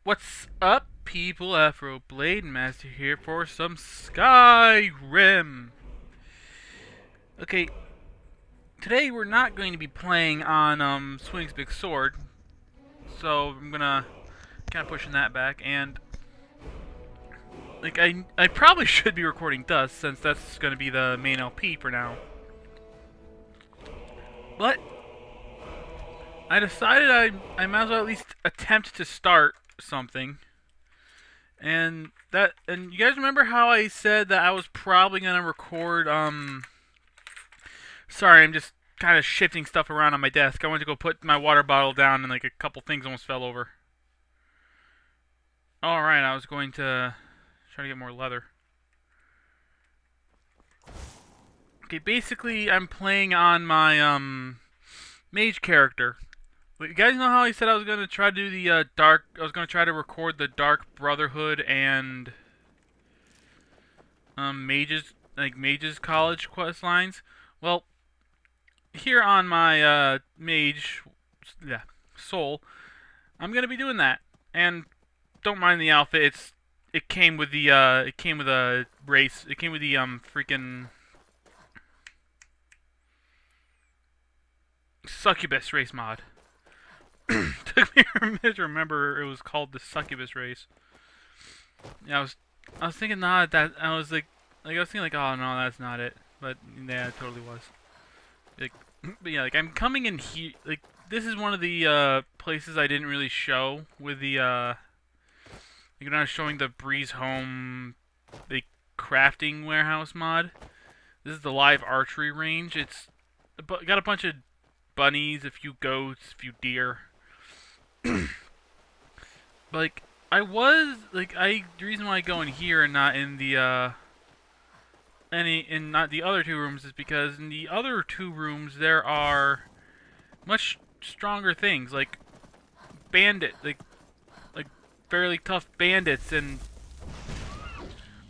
What's up, people? Afro Blade Master here for some Skyrim. Okay, today we're not going to be playing on Swing's Big Sword, so I'm gonna kind of pushing that back. And like I probably should be recording Dust since that's going to be the main LP for now. But I decided I might as well at least attempt to start something. And you guys remember how I said that I was probably gonna record sorry, I'm just kind of shifting stuff around on my desk. I went to go put my water bottle down and like a couple things almost fell over. Alright, I was going to try to get more leather. Okay, basically I'm playing on my mage character. You guys know how I said I was gonna try to do the I was gonna try to record the Dark Brotherhood and Mage's College quest lines? Well, here on my Mage Soul, I'm gonna be doing that. And don't mind the outfit. It came with the it came with a race. It came with the freaking succubus race mod. Took me a minute to remember it was called the succubus race. Yeah, I was thinking not that I was I was thinking like, oh no, that's not it. But yeah, it totally was. Like, but yeah, like I'm coming in here. Like this is one of the places I didn't really show with the like when I was showing the Breeze Home the crafting warehouse mod. This is the live archery range. It's got a bunch of bunnies, a few goats, a few deer. Like the reason why I go in here and not in the not the other two rooms is because in the other two rooms there are much stronger things like like fairly tough bandits and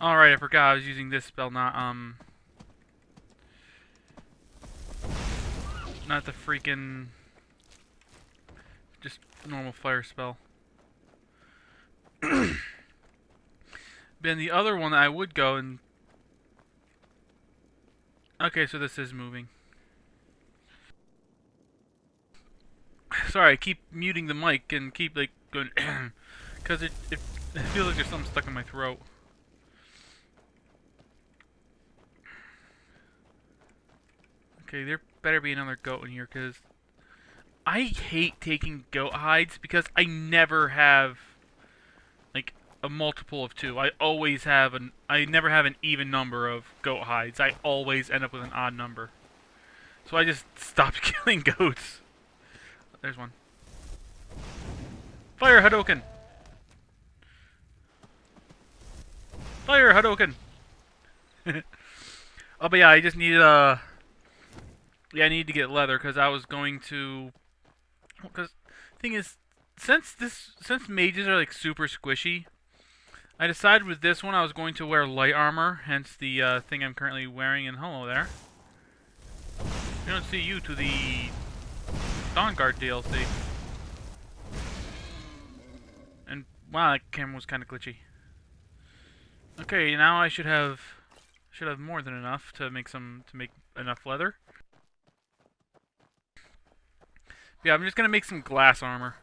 alright, I forgot I was using this spell, not the freaking just normal fire spell. Then the other one I would go and okay, so this is moving. Sorry, I keep muting the mic and keep like going because it feels like there's something stuck in my throat. Okay, there better be another goat in here because I hate taking goat hides because I never have like a multiple of two. I never have an even number of goat hides. I always end up with an odd number. So I just stopped killing goats. There's one. Fire Hadoken! Fire Hadoken! Oh, but yeah, I just needed yeah, I need to get leather because I was going to. Because thing is, since mages are like super squishy, I decided with this one I was going to wear light armor. Hence the thing I'm currently wearing. And hello there. You don't see you to the Dawnguard DLC. And wow, that camera was kind of glitchy. Okay, now I should have more than enough to make enough leather. Yeah, I'm just gonna make some glass armor.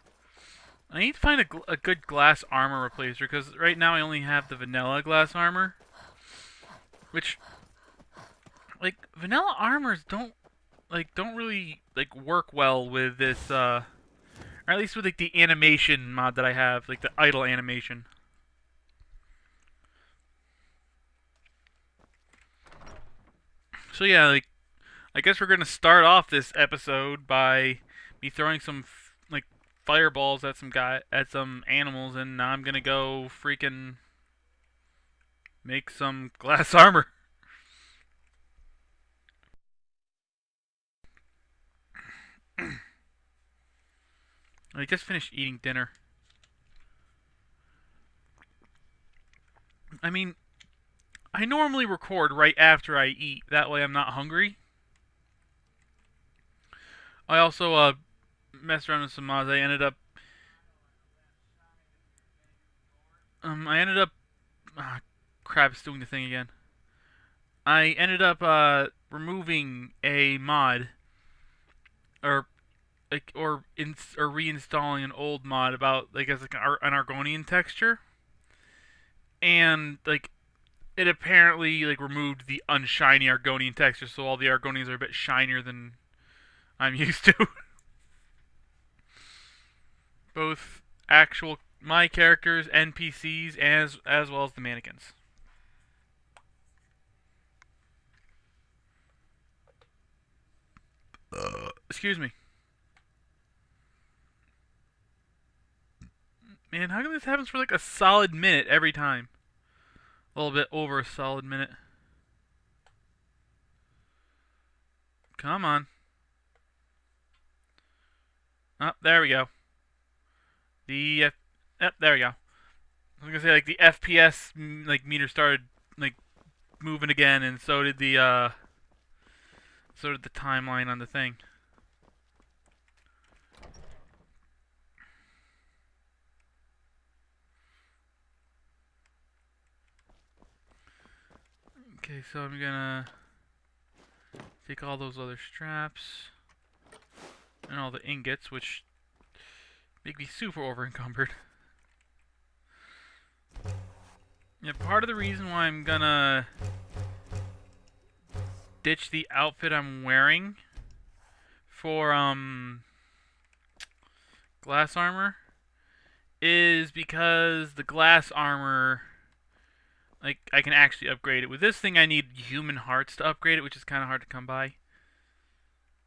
I need to find a good glass armor replacer because right now I only have the vanilla glass armor, which like vanilla armors don't really like work well with this or at least with like the animation mod that I have, like the idle animation. So yeah, like I guess we're gonna start off this episode by me throwing some like fireballs at some animals, and now I'm gonna go freaking make some glass armor. I just finished eating dinner. I mean, I normally record right after I eat. That way I'm not hungry. I also messed around with some mods. I ended up I ended up... crap, it's doing the thing again. I ended up, removing a mod, or reinstalling an old mod about, like, as like an Argonian texture, and like it apparently like removed the unshiny Argonian texture, so all the Argonians are a bit shinier than I'm used to. Both actual my characters, NPCs, as well as the mannequins. Excuse me. Man, how come this happens for like a solid minute every time? A little bit over a solid minute. Come on. Oh, there we go. Yep, there we go. I was gonna say like the FPS like meter started like moving again, and so did the timeline on the thing. Okay, so I'm gonna take all those other straps and all the ingots, which make me super over encumbered. Yeah, part of the reason why I'm gonna ditch the outfit I'm wearing for glass armor is because the glass armor, like, I can actually upgrade it. With this thing I need human hearts to upgrade it, which is kind of hard to come by.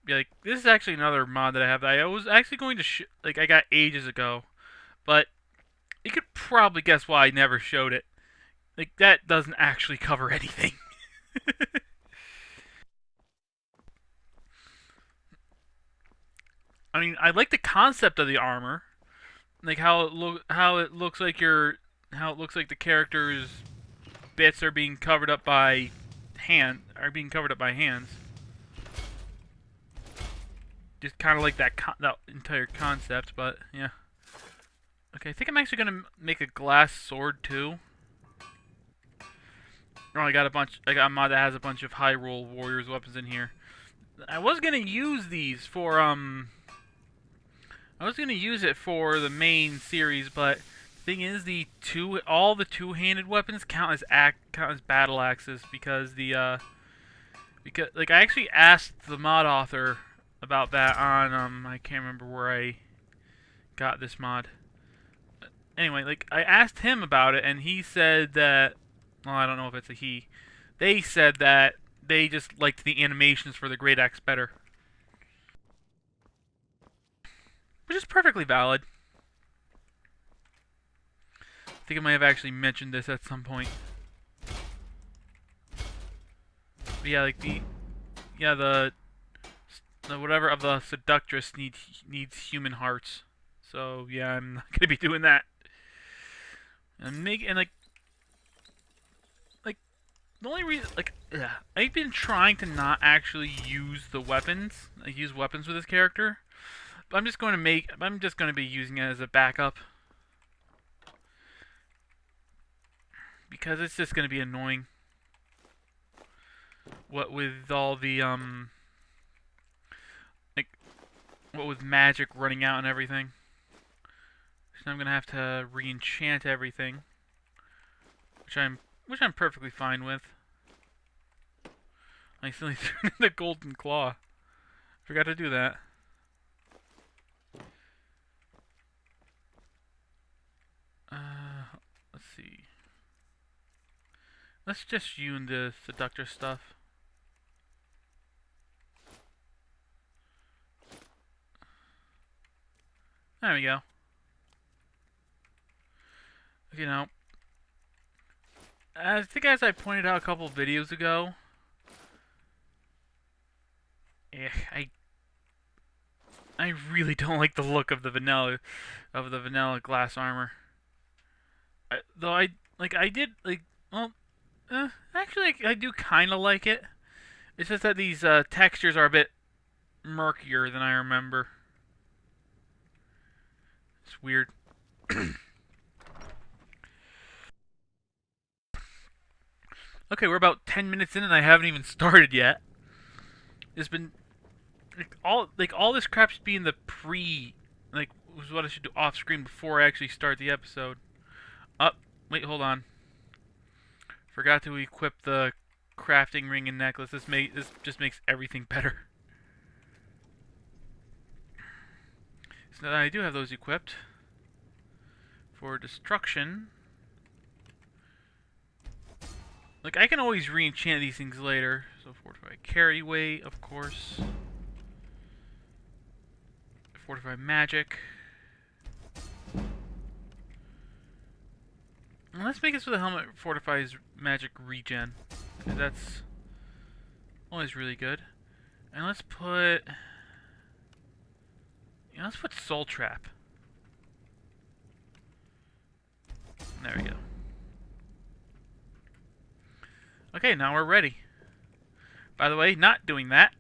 Yeah, like, this is actually another mod that I have that I was actually going to like, I got ages ago, but you could probably guess why I never showed it. Like, that doesn't actually cover anything. I mean, I like the concept of the armor, like how it looks like the character's bits are being covered up by hands. Just kind of like that entire concept, but yeah. Okay, I think I'm actually gonna make a glass sword too. Oh, I got a mod that has a bunch of Hyrule Warriors weapons in here. I was gonna use these for I was gonna use it for the main series, but the thing is, all the two-handed weapons count as battle axes because like I actually asked the mod author about that on I can't remember where I got this mod. Anyway, like I asked him about it, and he said that, well, I don't know if it's a he. They said that they just liked the animations for the Great Axe better, which is perfectly valid. I think I might have actually mentioned this at some point. But yeah, like the whatever of the seductress needs human hearts. So yeah, I'm not gonna be doing that. And like the only reason, like, I've been trying to not actually use the weapons, use weapons with this character. But I'm just going to be using it as a backup because it's just going to be annoying. What with all the like, what with magic running out and everything. So I'm going to have to re-enchant everything, which I'm perfectly fine with. I still need to turn in the golden claw. Forgot to do that. Let's see. Let's just use the seductor stuff. There we go. You know, I think as I pointed out a couple of videos ago, I really don't like the look of the vanilla glass armor. Actually, I do kind of like it. It's just that these textures are a bit murkier than I remember. It's weird. Okay, we're about 10 minutes in and I haven't even started yet. It's been all this crap should be in the was what I should do off screen before I actually start the episode. Wait, hold on. Forgot to equip the crafting ring and necklace. This just makes everything better. So now that I do have those equipped for destruction. Like, I can always re-enchant these things later. So fortify carry weight, of course. Fortify magic. And let's make this with a helmet fortifies magic regen, because that's always really good. And let's put Soul Trap. There we go. Okay, now we're ready. By the way, not doing that.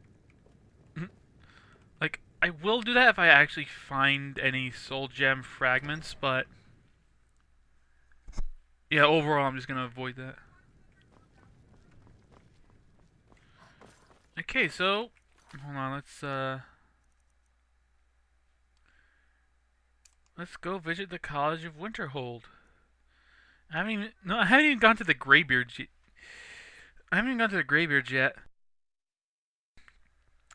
Like, I will do that if I actually find any soul gem fragments, but yeah, overall I'm just gonna avoid that. Okay, so hold on, let's go visit the College of Winterhold. I haven't even gone to the Greybeards yet.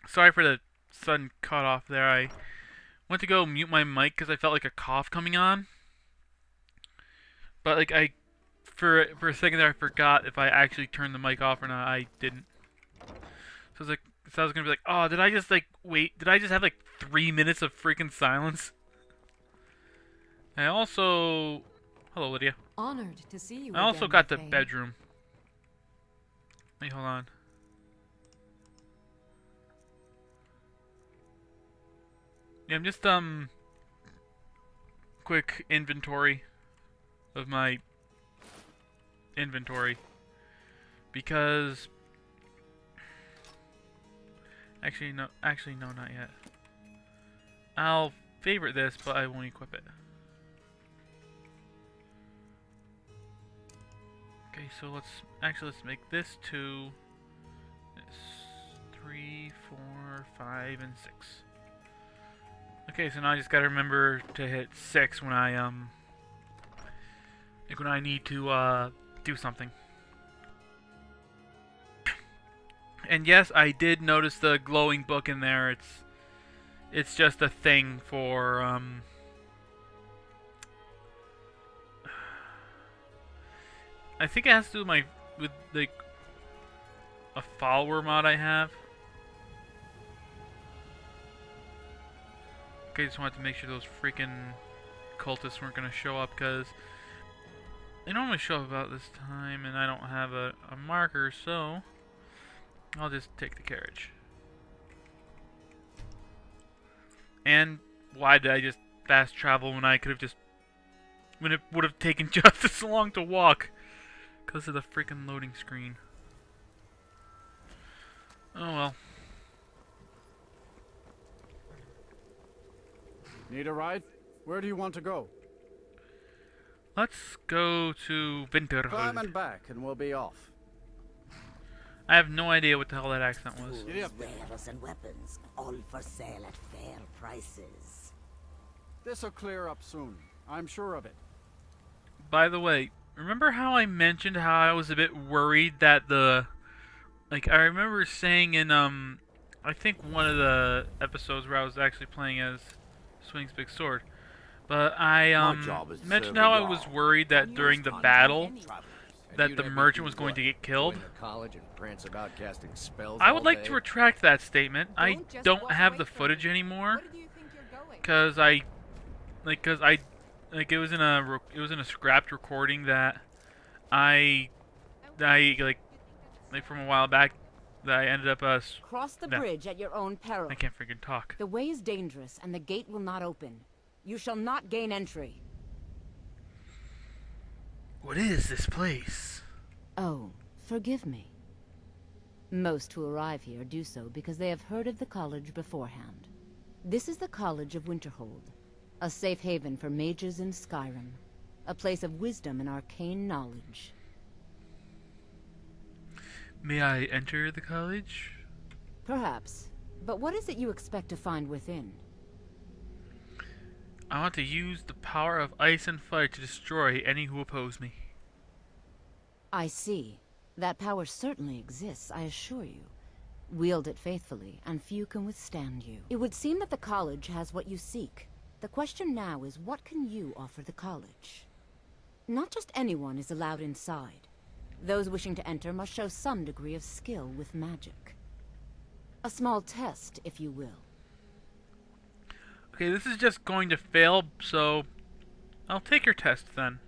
Sorry for the sudden cut off there. I went to go mute my mic because I felt like a cough coming on. But like for a second there I forgot if I actually turned the mic off or not. I didn't. So I was gonna be like, oh, did I just wait? Did I just have like 3 minutes of freaking silence? I also, hello Lydia. Honored to see you. I also got the bedroom. Wait, hold on. Yeah, I'm just quick inventory of my inventory because actually no, not yet. I'll favorite this, but I won't equip it. Okay, so let's make this 2, this 3, 4, 5, and 6. Okay, so now I just gotta remember to hit 6 when I when I need to do something. And yes, I did notice the glowing book in there. It's just a thing for I think it has to do with like a follower mod I have. Okay, just wanted to make sure those freaking cultists weren't gonna show up because they normally show up about this time, and I don't have a marker, so I'll just take the carriage. And why did I just fast travel when I could have when it would have taken just as long to walk? Because of the freaking loading screen. Oh well. Need a ride? Where do you want to go? Let's go to Winterhold. Climb and back, and we'll be off. I have no idea what the hell that accent was. Wares and weapons, all for sale at fair prices. This'll clear up soon. I'm sure of it. By the way, remember how I mentioned how I was a bit worried that I remember saying in I think one of the episodes where I was actually playing as Swing's Big Sword, but I mentioned how I was worried that during the battle that the merchant was going to get killed. I would like to retract that statement. I don't have the footage anymore because it was in a scrapped recording that I from a while back that I ended up Cross the bridge at your own peril. I can't freaking talk. The way is dangerous and the gate will not open. You shall not gain entry. What is this place? Oh, forgive me. Most who arrive here do so because they have heard of the college beforehand. This is the College of Winterhold, a safe haven for mages in Skyrim, a place of wisdom and arcane knowledge. May I enter the college? Perhaps. But what is it you expect to find within? I want to use the power of ice and fire to destroy any who oppose me. I see. That power certainly exists, I assure you. Wield it faithfully, and few can withstand you. It would seem that the college has what you seek. The question now is, what can you offer the college? Not just anyone is allowed inside. Those wishing to enter must show some degree of skill with magic. A small test, if you will. Okay, this is just going to fail, so I'll take your test then.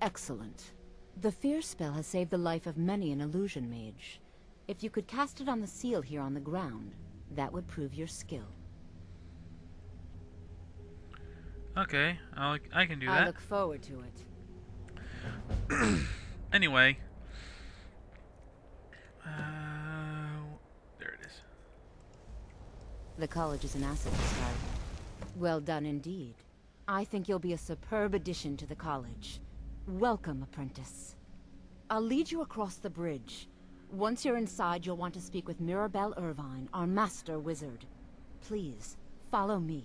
Excellent. The fear spell has saved the life of many an illusion mage. If you could cast it on the seal here on the ground, that would prove your skill. Okay, I can do I that. look forward to it. Anyway. There it is. The college is an asset to Skyrim. Well done indeed. I think you'll be a superb addition to the college. Welcome, apprentice. I'll lead you across the bridge. Once you're inside, you'll want to speak with Mirabelle Irvine, our master wizard. Please, follow me.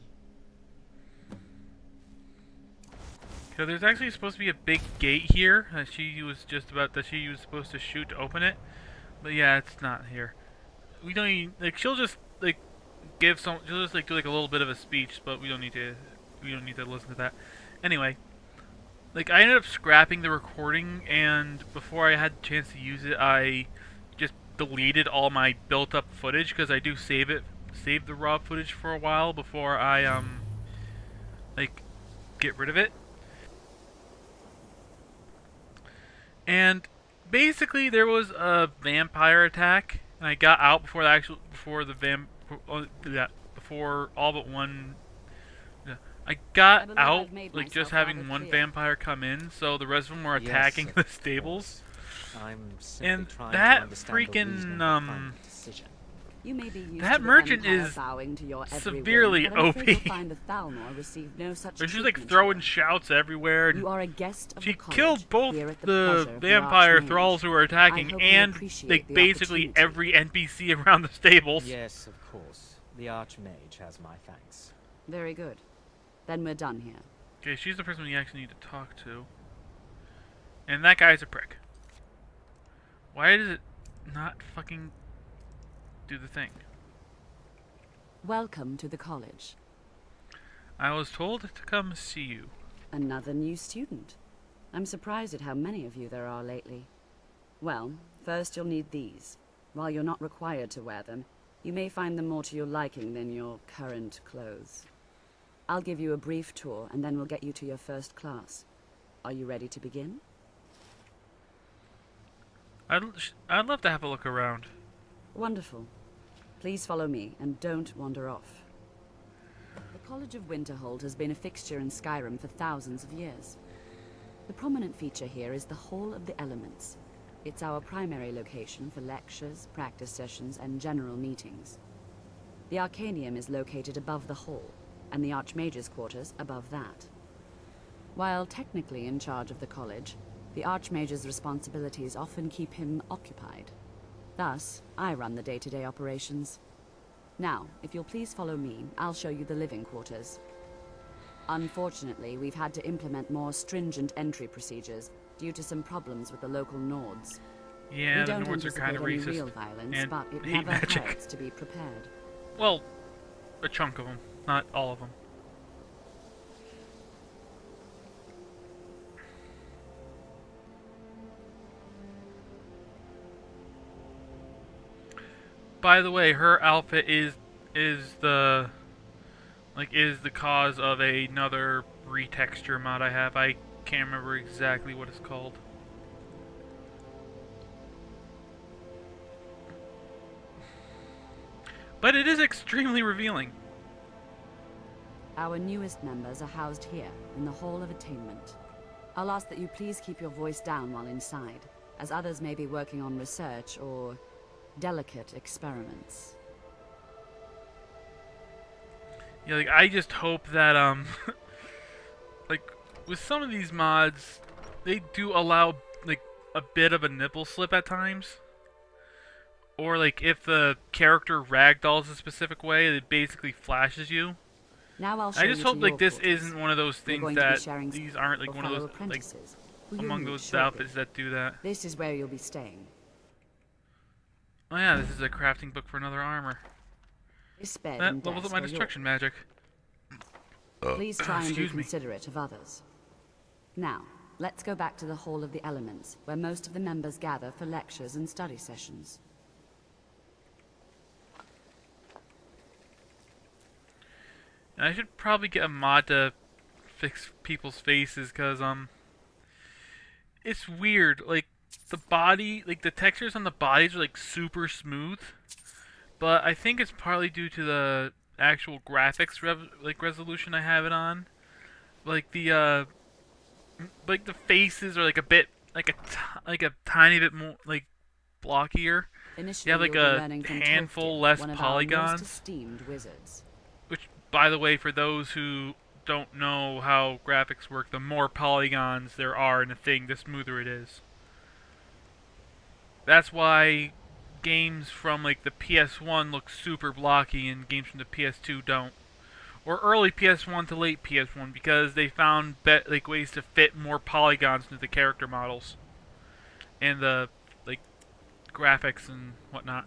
So there's actually supposed to be a big gate here that she was supposed to shoot to open it. But yeah, it's not here. We don't even, like, she'll just like do like a little bit of a speech, but we don't need to listen to that. Anyway, like, I ended up scrapping the recording, and before I had the chance to use it, I just deleted all my built-up footage, because I do save the raw footage for a while before I like get rid of it. And basically, there was a vampire attack, and I got out before all but one. I got out, like, just having one vampire come in, so the rest of them were attacking the stables. And that freaking You may be used that to the merchant Empire is bowing to your every severely whim, but I'm afraid you'll OP. find the Thalmor received no such She's like treatment throwing here. shouts everywhere. And You are a guest of she the college, killed both here at the pleasure of vampire Archmage. thralls who were I attacking, hope you and appreciate like the basically opportunity. every NPC around the stables. Yes, of course. The Archmage has my thanks. Very good. Then we're done here. Okay, she's the person we actually need to talk to. And that guy's a prick. Why does it not fucking do the thing? Welcome to the college. I was told to come see you. Another new student. I'm surprised at how many of you there are lately. Well, first you'll need these. While you're not required to wear them, you may find them more to your liking than your current clothes. I'll give you a brief tour, and then we'll get you to your first class. Are you ready to begin? I'd love to have a look around. Wonderful. Please follow me, and don't wander off. The College of Winterhold has been a fixture in Skyrim for thousands of years. The prominent feature here is the Hall of the Elements. It's our primary location for lectures, practice sessions, and general meetings. The Arcanium is located above the hall, and the Archmage's quarters above that. While technically in charge of the college, the Archmage's responsibilities often keep him occupied. Thus, I run the day-to-day operations. Now, if you'll please follow me, I'll show you the living quarters. Unfortunately, we've had to implement more stringent entry procedures due to some problems with the local Nords. Yeah, We the don't Nords are kind of anticipate any racist. real violence, and but it hate never magic. hurts to be prepared. Well, a chunk of them, not all of them. By the way, her outfit is the cause of another retexture mod I have. I can't remember exactly what it's called. But it is extremely revealing. Our newest members are housed here, in the Hall of Attainment. I'll ask that you please keep your voice down while inside, as others may be working on research or delicate experiments. Yeah, like, I just hope that, like, with some of these mods, they do allow, like, a bit of a nipple slip at times. or like if the character ragdolls a specific way, it basically flashes you. Now I'll show I you just to hope like your this quarters. isn't one of those You're things going to be that sharing these aren't like with one of fellow those like apprentices who you'll among meet those shortly. outfits that do that. This is where you'll be staying. Oh yeah, this is a crafting book for another armor. This bed That and levels up desk my are destruction yours. magic. Please try and be Excuse me. considerate of others. Now, let's go back to the Hall of the Elements, where most of the members gather for lectures and study sessions. I should probably get a mod to fix people's faces, because it's weird. Like the body, like the textures on the bodies are like super smooth, but I think it's partly due to the actual graphics resolution I have it on. Like the faces are like a bit like a tiny bit more like blockier. Initially, You have like you'll be a learning from handful Tolkien, less one of our polygons. most esteemed wizards. Which, by the way, for those who don't know how graphics work, the more polygons there are in a thing, the smoother it is. That's why games from like the PS1 look super blocky and games from the PS2 don't. Or early PS1 to late PS1, because they found like ways to fit more polygons into the character models and the like graphics and whatnot.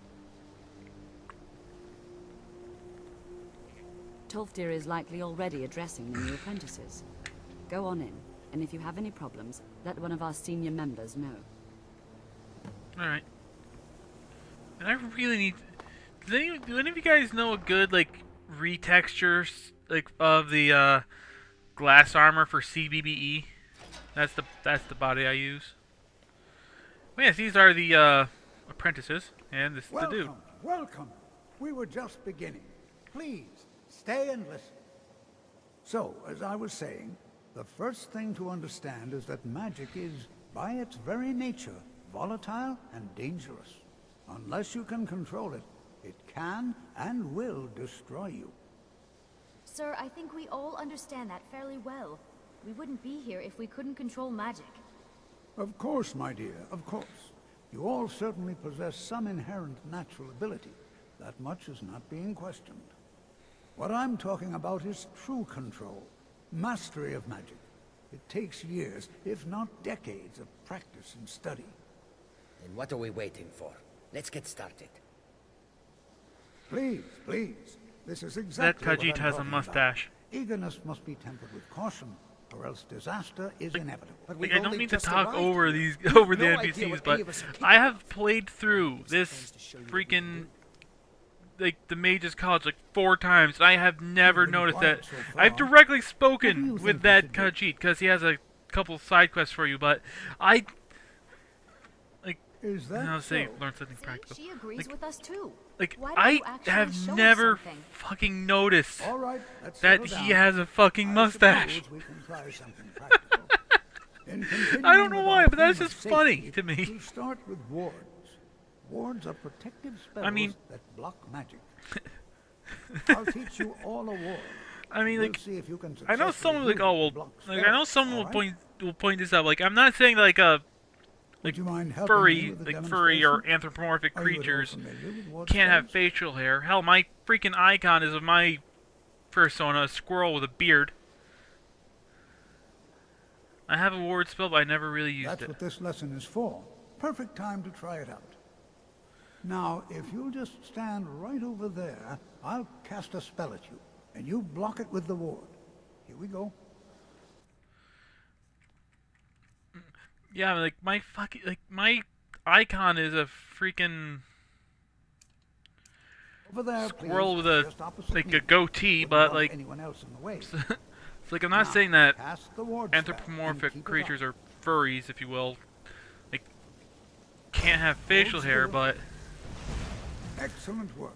Tolfdir is likely already addressing the new apprentices. Go on in, and if you have any problems, let one of our senior members know. Alright. And I really need... Do any of you guys know a good, like, retexture, like, of the, glass armor for CBBE? That's the body I use. Well, yes, these are the, apprentices, and this is the dude. Welcome. We were just beginning. Please, stay and listen. So, as I was saying, the first thing to understand is that magic is, by its very nature, volatile and dangerous. Unless you can control it, it can and will destroy you. Sir, I think we all understand that fairly well. We wouldn't be here if we couldn't control magic. Of course, my dear, of course. You all certainly possess some inherent natural ability. That much is not being questioned. What I'm talking about is true control, mastery of magic. It takes years, if not decades, of practice and study. Then what are we waiting for? Let's get started. Please, please. This is exactly That what Kahjiit I'm has a talking mustache. about. Eagerness must be tempered with caution, or else disaster is inevitable. But Like, we've I don't only mean to just talk arrived over here. these over the No idea NPCs, what but any of us are capable I have played through this freaking like the Mage's College like 4 times, and I have never You've been noticed quiet that. so far. I've directly What do spoken you with think we that should do? Kahjiit because he has a couple side quests for you, but I Is that I'll say so? learn something See, practical. she agrees Like- with us too. Like Why don't I you actually show have us never something? fucking noticed All right, let's that settle he down. has a fucking I mustache. suppose we can try something practical. In continuing I don't know with why, our but that's theme of just funny safety, to me. We start with wards. Wards are protective spells I mean- that block magic. I'll teach you all a ward. I mean, We'll like, see if you can I know successfully someone like, use oh it to well, block like I spells, know someone all will right? point this out. Like I'm not saying like a Would you mind helping me furry, with the like furry or demonstration? anthropomorphic Are you at all creatures familiar with ward can't have spells? facial hair. Hell, my freaking icon is of my persona, a squirrel with a beard. I have a ward spell, but I never really used That's it. what this lesson is for. Perfect time to try it out. Now, if you'll just stand right over there, I'll cast a spell at you, and you block it with the ward. Here we go. Yeah, like my icon is a freaking Over there, squirrel please, with a just opposite like me. a goatee, Wouldn't but want like anyone else in the way. it's like I'm not Now, saying that cast the ward spell and keep anthropomorphic it creatures up. are furries, if you will. Like can't have facial hair, still. but Excellent work.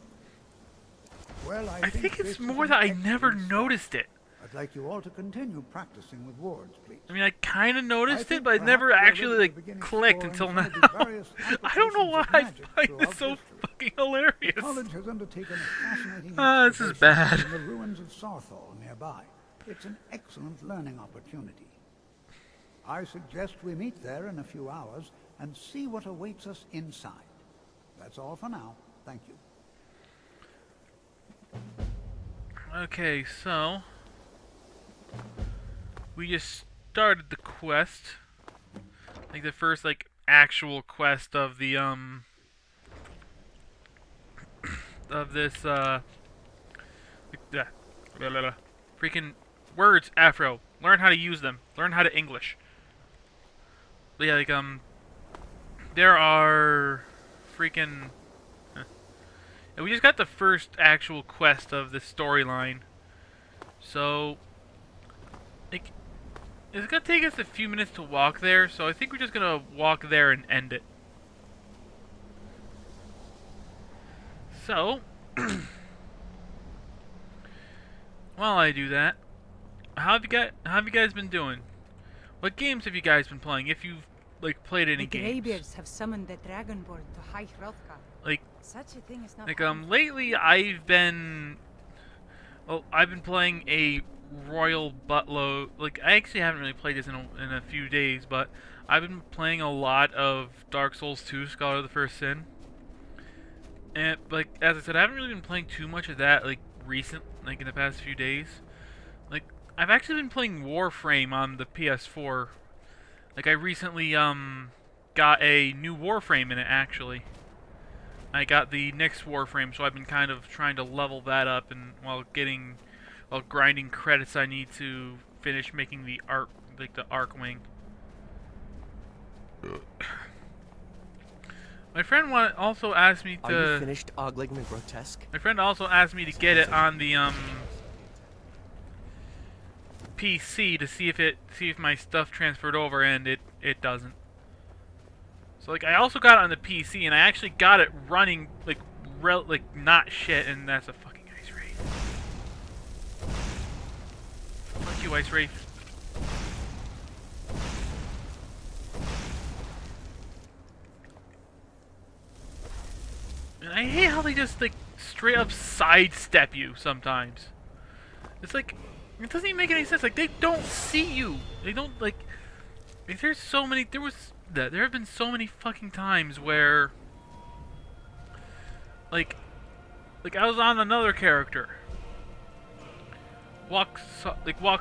Well, I think this it's is more an that I never excellent start. noticed it. I'd like you all to continue practicing with wards, please. I mean, I kind of I noticed it, think but it never perhaps we're actually ready like to begin clicked exploring until some now. of the various I don't know why applications of I magic find throughout this so history. fucking The hilarious. college has undertaken a fascinating This is excavation bad. in the ruins of Sarthal nearby. It's an excellent learning opportunity. I suggest we meet there in a few hours and see what awaits us inside. That's all for now. Thank you. Okay, so we just started the quest. Like the first actual quest of the of this freaking words, Afro. Learn how to use them. Learn how to English. But yeah, there are freaking and we just got the first actual quest of the storyline. So like it's gonna take us a few minutes to walk there, so I think we're just gonna walk there and end it. So while I do that, how have you guys been doing? What games have you guys been playing? If you've played any The games. Greybeards have summoned the Dragonborn to High Hrothgar. Like Such a thing is not lately I've been playing a Royal Buttload. I actually haven't really played this in a few days, but I've been playing a lot of Dark Souls 2 Scholar of the First Sin. And as I said, I haven't really been playing too much of that in the past few days. I've actually been playing Warframe on the PS4. I recently got a new Warframe in it actually. I got the next Warframe, so I've been kind of trying to level that up, and while grinding credits I need to finish making the arc, the arc wing. My friend also asked me to. Are you finished ogling the grotesque? My friend also asked me to get it on the PC to see if my stuff transferred over, and it doesn't. So I also got it on the PC, and I actually got it running not shit, and that's a fucking Ice Wraith. Fuck you, Ice Wraith. And I hate how they just straight up sidestep you sometimes. It's it doesn't even make any sense. They don't see you. They don't there's so many. There have been so many fucking times where I was on another character. Walk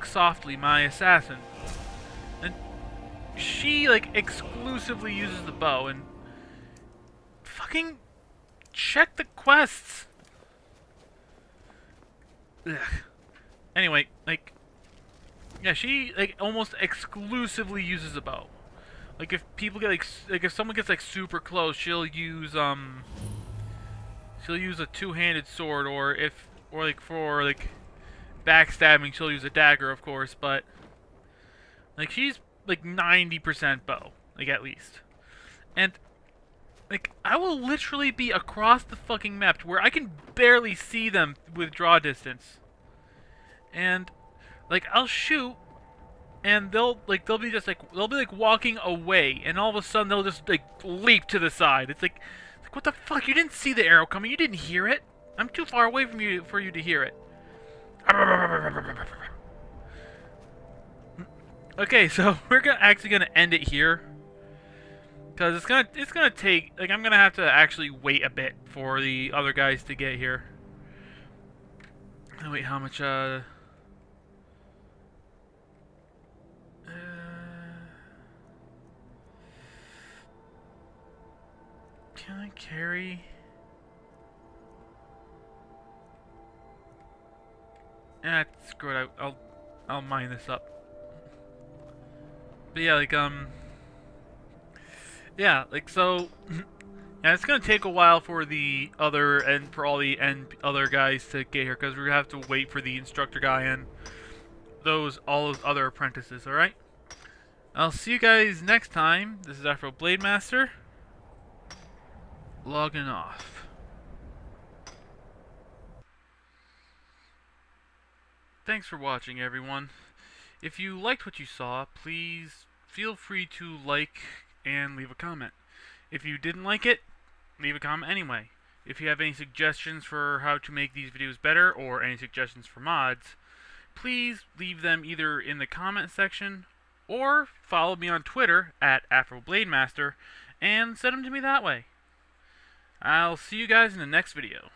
softly, my assassin, and she exclusively uses the bow, and fucking check the quests. Ugh. Anyway, yeah, she almost exclusively uses a bow. If people get if someone gets super close, she'll use a two-handed sword, or for backstabbing, she'll use a dagger, of course. But she's 90% bow, at least. And I will literally be across the fucking map to where I can barely see them with draw distance. And I'll shoot, and they'll be just walking away, and all of a sudden they'll just leap to the side. It's what the fuck? You didn't see the arrow coming. You didn't hear it. I'm too far away from you for you to hear it. Okay, so we're actually gonna end it here, because it's gonna take I'm gonna have to actually wait a bit for the other guys to get here. Oh, wait, how much can I carry? Screw it. I'll mine this up. But yeah, yeah, so. Yeah, it's gonna take a while for the other other guys to get here, because we have to wait for the instructor guy and all those other apprentices. All right. I'll see you guys next time. This is Afro Blade Master. Logging off. Thanks for watching, everyone. If you liked what you saw, please feel free to like and leave a comment. If you didn't like it, leave a comment anyway. If you have any suggestions for how to make these videos better, or any suggestions for mods, please leave them either in the comment section, or follow me on Twitter at AfroBladeMaster, and send them to me that way. I'll see you guys in the next video.